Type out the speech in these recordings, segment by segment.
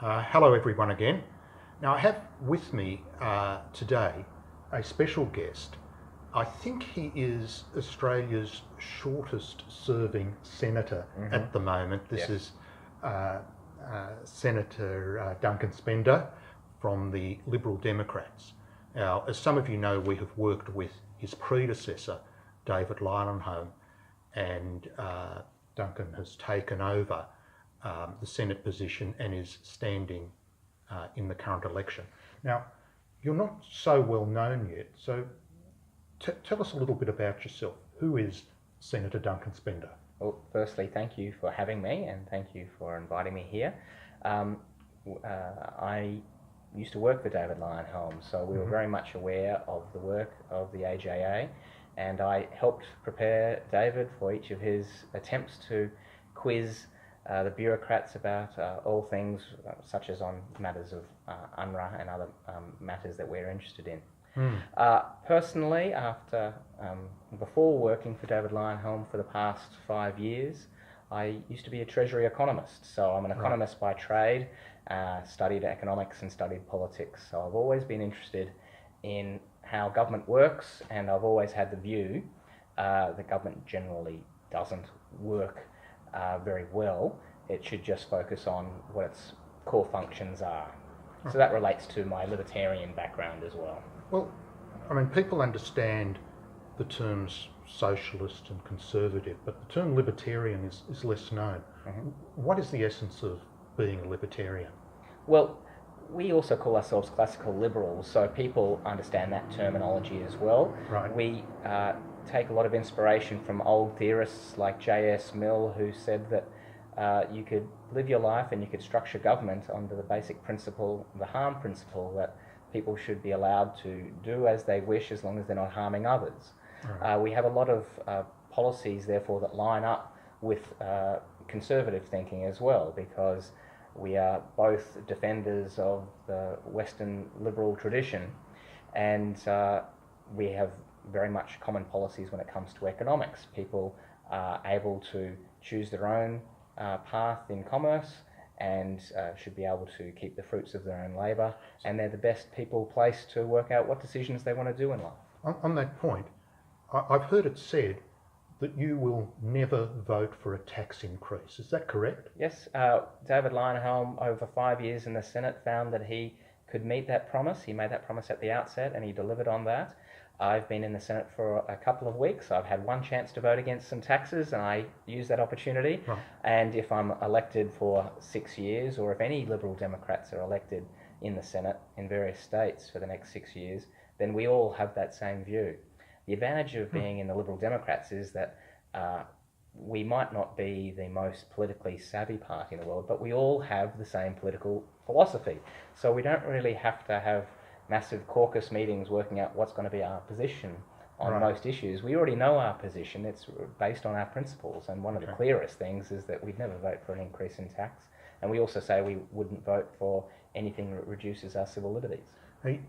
Hello everyone again. Now I have with me today a special guest. I think he is Australia's shortest serving senator at the moment. This is Senator Duncan Spender from the Liberal Democrats. Now, as some of you know, we have worked with his predecessor, David Leydenholm, and Duncan has taken over the Senate position and is standing in the current election. Now, you're not so well known yet, so tell us a little bit about yourself. Who is Senator Duncan Spender? Well, firstly, thank you for having me and thank you for inviting me here. I used to work for David Leydenholm, so we were very much aware of the work of the AJA, and I helped prepare David for each of his attempts to quiz the bureaucrats about all things such as on matters of UNRWA and other matters that we're interested in. Personally, before working for David Leydenholm for the past 5 years, I used to be a Treasury economist. So I'm an economist by trade, studied economics and studied politics. So I've always been interested in how government works, and I've always had the view that government generally doesn't work very well. It should just focus on what its core functions are. So that relates to my libertarian background as well. Well, I mean, people understand the terms socialist and conservative, but the term libertarian is less known. What is the essence of being a libertarian? Well, we also call ourselves classical liberals, so people understand that terminology as well. Right. We take a lot of inspiration from old theorists like J.S. Mill, who said that you could live your life and you could structure government under the basic principle, the harm principle, that people should be allowed to do as they wish as long as they're not harming others. Right. We have a lot of policies, therefore, that line up with conservative thinking as well, because we are both defenders of the Western liberal tradition, and we have very much common policies when it comes to economics. People are able to choose their own path in commerce and should be able to keep the fruits of their own labour, and they're the best people placed to work out what decisions they want to do in life. On that point, I've heard it said that you will never vote for a tax increase. Is that correct? Yes. David Leydenholm, over 5 years in the Senate, found that he could meet that promise. He made that promise at the outset and he delivered on that. I've been in the Senate for a couple of weeks. I've had one chance to vote against some taxes and I used that opportunity. Right. And if I'm elected for 6 years, or if any Liberal Democrats are elected in the Senate in various states for the next 6 years, then we all have that same view. The advantage of being in the Liberal Democrats is that we might not be the most politically savvy party in the world, but we all have the same political philosophy. So we don't really have to have massive caucus meetings working out what's going to be our position on most issues. We already know our position. It's based on our principles, and one of the clearest things is that we'd never vote for an increase in tax, and we also say we wouldn't vote for anything that reduces our civil liberties. Hey,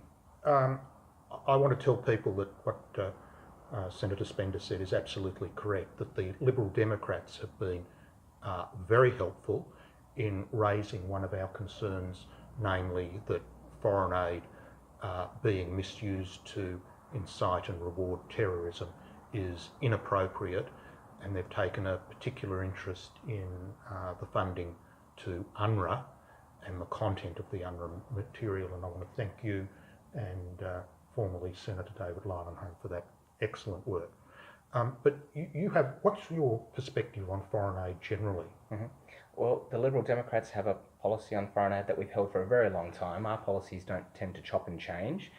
I want to tell people that what Senator Spender said is absolutely correct, that the Liberal Democrats have been very helpful in raising one of our concerns, namely that foreign aid being misused to incite and reward terrorism is inappropriate, and they've taken a particular interest in the funding to UNRWA and the content of the UNRWA material, and I want to thank you and formerly Senator David Leydenholm for that excellent work. But you have, what's your perspective on foreign aid generally? Well, the Liberal Democrats have a policy on foreign aid that we've held for a very long time. Our policies don't tend to chop and change.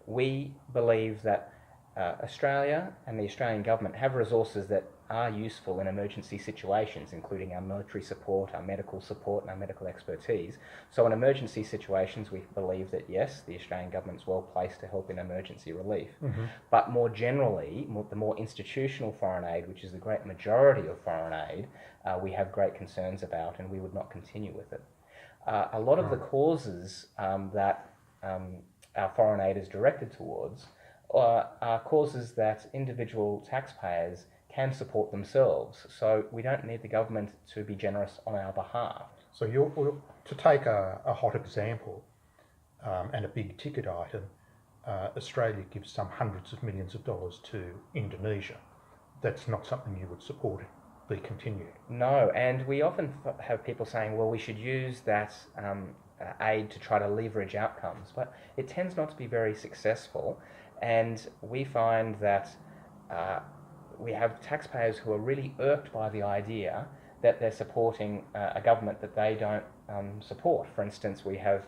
We believe that Australia and the Australian government have resources that are useful in emergency situations, including our military support, our medical support, and our medical expertise. So in emergency situations, we believe that yes, the Australian government's well placed to help in emergency relief. But more generally, the more institutional foreign aid, which is the great majority of foreign aid, we have great concerns about, and we would not continue with it. A lot of the causes that our foreign aid is directed towards are causes that individual taxpayers can support themselves. So we don't need the government to be generous on our behalf. So to take a hot example and a big ticket item, Australia gives some hundreds of millions of dollars to Indonesia. That's not something you would support be continued. No, and we often have people saying, well, we should use that aid to try to leverage outcomes, but it tends not to be very successful, and we find that we have taxpayers who are really irked by the idea that they're supporting a government that they don't support. For instance, we have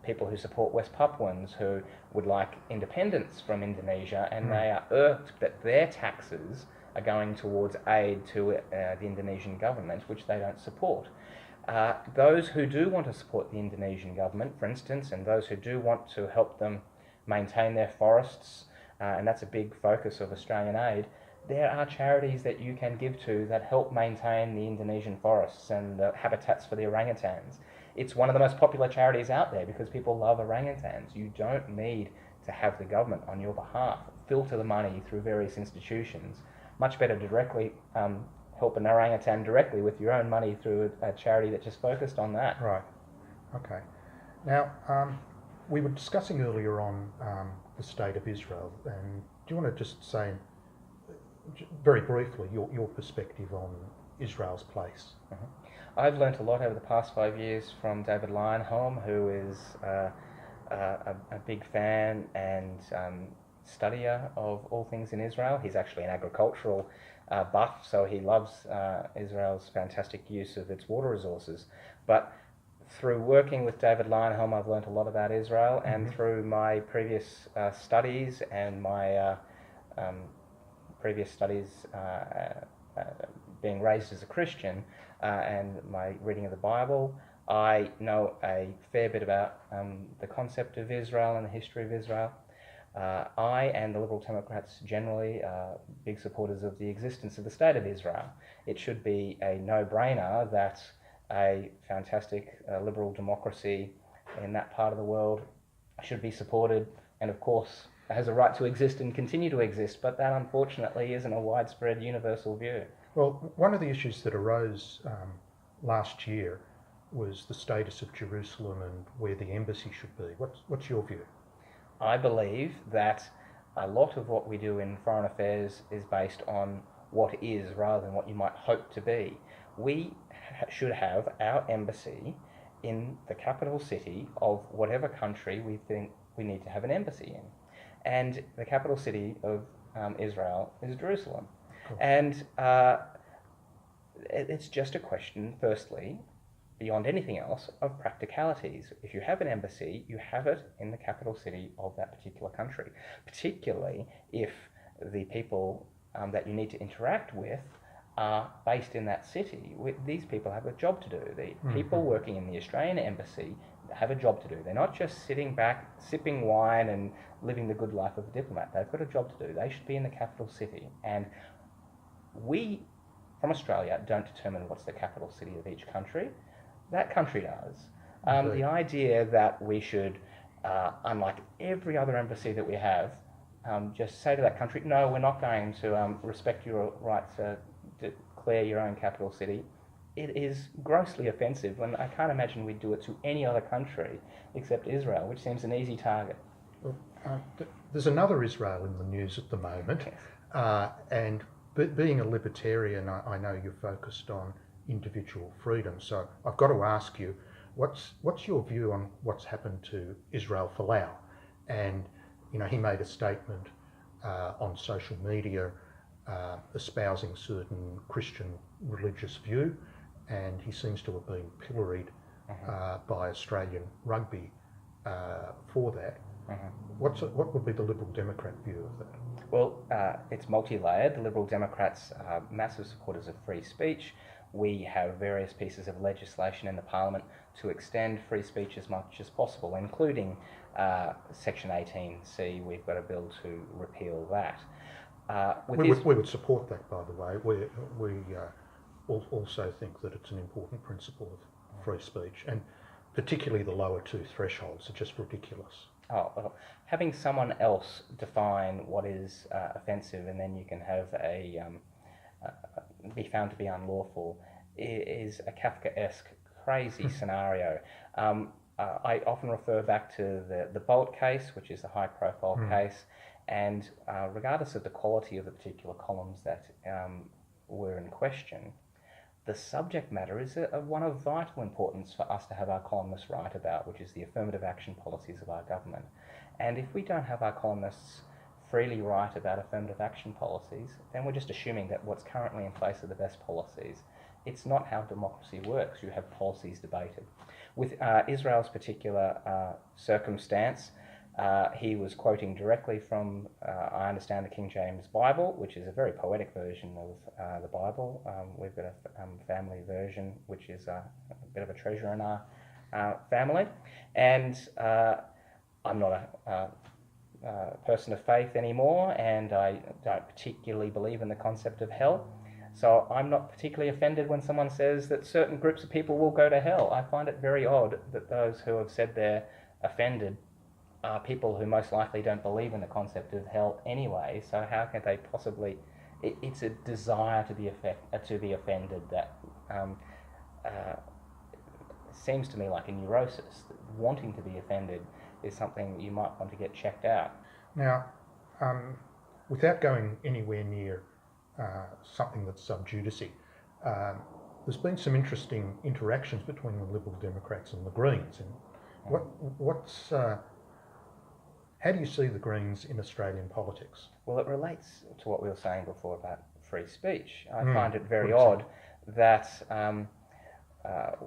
people who support West Papuans who would like independence from Indonesia, and they are irked that their taxes are going towards aid to the Indonesian government, which they don't support. Those who do want to support the Indonesian government, for instance, and those who do want to help them maintain their forests, and that's a big focus of Australian aid, there are charities that you can give to that help maintain the Indonesian forests and the habitats for the orangutans. It's one of the most popular charities out there because people love orangutans. You don't need to have the government on your behalf filter the money through various institutions. Much better directly help an orangutan directly with your own money through a charity that just focused on that. Right. Okay. Now, we were discussing earlier on the state of Israel, and do you want to just say very briefly your perspective on Israel's place? I've learnt a lot over the past 5 years from David Leyonhjelm, who is a big fan and studier of all things in Israel. He's actually an agricultural buff, so he loves Israel's fantastic use of its water resources. But through working with David Leyonhjelm, I've learnt a lot about Israel, and through my previous studies and my previous studies being raised as a Christian and my reading of the Bible, I know a fair bit about the concept of Israel and the history of Israel. I and the Liberal Democrats generally are big supporters of the existence of the State of Israel. It should be a no-brainer that a fantastic liberal democracy in that part of the world should be supported, and of course has a right to exist and continue to exist, but that unfortunately isn't a widespread universal view. Well, one of the issues that arose last year was the status of Jerusalem and where the embassy should be. What's your view? I believe that a lot of what we do in foreign affairs is based on what is rather than what you might hope to be. We should have our embassy in the capital city of whatever country we think we need to have an embassy in. And the capital city of Israel is Jerusalem. Cool. And it's just a question, firstly, beyond anything else, of practicalities. If you have an embassy, you have it in the capital city of that particular country, particularly if the people that you need to interact with are based in that city. These people have a job to do. The people working in the Australian embassy have a job to do. They're not just sitting back, sipping wine and living the good life of a diplomat. They've got a job to do. They should be in the capital city. And we, from Australia, don't determine what's the capital city of each country. That country does. The idea that we should, unlike every other embassy that we have, just say to that country, no, we're not going to respect your right to declare your own capital city, it is grossly offensive, and I can't imagine we'd do it to any other country except Israel, which seems an easy target. Well, there's another Israel in the news at the moment, and being a libertarian, I know you're focused on individual freedom, so I've got to ask you, what's your view on what's happened to Israel Folau? And he made a statement on social media espousing certain Christian religious view, and he seems to have been pilloried by Australian rugby for that. What would be the Liberal Democrat view of that? Well, it's multi-layered. The Liberal Democrats are massive supporters of free speech. We have various pieces of legislation in the Parliament to extend free speech as much as possible, including Section 18C. We've got a bill to repeal that. We would support that, by the way. We also think that it's an important principle of free speech, and particularly the lower two thresholds are just ridiculous. Oh, well, having someone else define what is offensive, and then you can have be found to be unlawful, is a Kafkaesque, crazy scenario. I often refer back to the Bolt case, which is a high-profile case, and regardless of the quality of the particular columns that were in question, the subject matter is one of vital importance for us to have our columnists write about, which is the affirmative action policies of our government. And if we don't have our columnists freely write about affirmative action policies, then we're just assuming that what's currently in place are the best policies. It's not how democracy works. You have policies debated. With Israel's particular circumstance, he was quoting directly from, I understand, the King James Bible, which is a very poetic version of the Bible. We've got a family version, which is a bit of a treasure in our family. And I'm not a person of faith anymore, and I don't particularly believe in the concept of hell. So I'm not particularly offended when someone says that certain groups of people will go to hell. I find it very odd that those who have said they're offended are people who most likely don't believe in the concept of hell anyway. So how can they possibly... It's a desire to be offended that seems to me like a neurosis. Wanting to be offended is something you might want to get checked out. Now, without going anywhere near something that's sub judice, there's been some interesting interactions between the Liberal Democrats and the Greens. And how do you see the Greens in Australian politics? Well, it relates to what we were saying before about free speech. I find it very odd that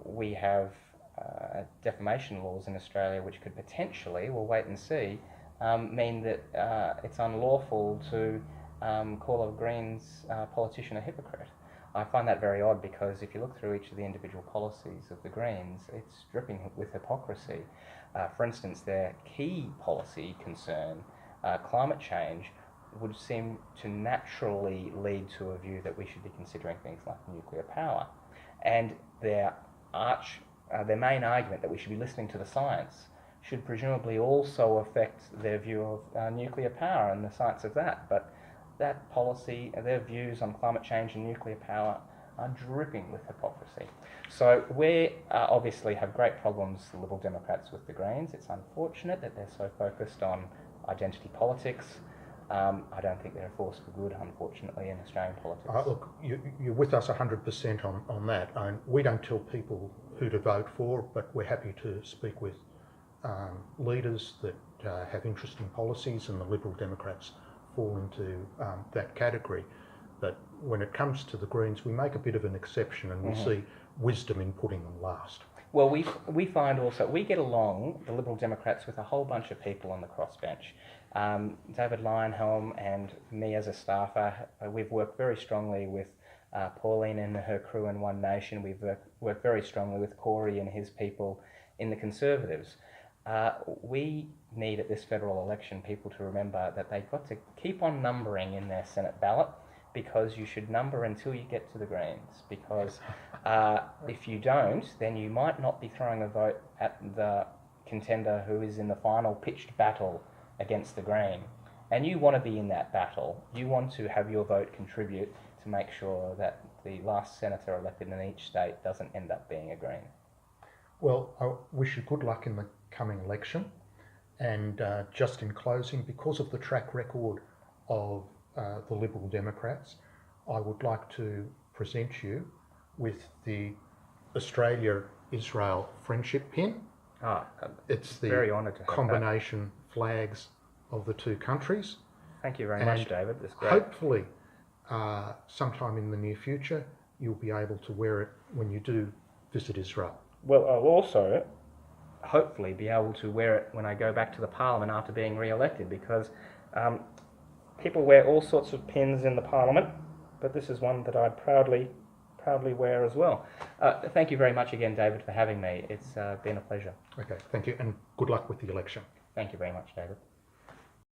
we have defamation laws in Australia which could potentially, we'll wait and see, mean that it's unlawful to call a Greens politician a hypocrite. I find that very odd because if you look through each of the individual policies of the Greens, it's dripping with hypocrisy. For instance, their key policy concern, climate change, would seem to naturally lead to a view that we should be considering things like nuclear power. And their main argument that we should be listening to the science should presumably also affect their view of nuclear power and the science of that. But that policy, their views on climate change and nuclear power are dripping with hypocrisy. So we obviously have great problems, the Liberal Democrats, with the Greens. It's unfortunate that they're so focused on identity politics. I don't think they're a force for good, unfortunately, in Australian politics. Look, you're with us 100% on that. We don't tell people who to vote for, but we're happy to speak with leaders that have interesting policies, and the Liberal Democrats fall into that category. But when it comes to the Greens, we make a bit of an exception, and we see wisdom in putting them last. Well, we find also, we get along, the Liberal Democrats, with a whole bunch of people on the crossbench. David Lionhelm and me as a staffer, we've worked very strongly with Pauline and her crew in One Nation. We've worked very strongly with Corey and his people in the Conservatives. We need at this federal election people to remember that they've got to keep on numbering in their Senate ballot, because you should number until you get to the Greens, because if you don't, then you might not be throwing a vote at the contender who is in the final pitched battle against the Green. And you want to be in that battle. You want to have your vote contribute to make sure that the last senator elected in each state doesn't end up being a Green. Well, I wish you good luck in the coming election. And just in closing, because of the track record of the Liberal Democrats, I would like to present you with the Australia-Israel friendship pin. It's the very honoured to have combination flags of the two countries. Thank you very much, David. That's great. Hopefully, sometime in the near future, you'll be able to wear it when you do visit Israel. Well, I'll also hopefully be able to wear it when I go back to the Parliament after being re-elected, because people wear all sorts of pins in the Parliament, but this is one that I'd proudly wear as well. Thank you very much again, David, for having me. It's been a pleasure. Okay, thank you, and good luck with the election. Thank you very much, David.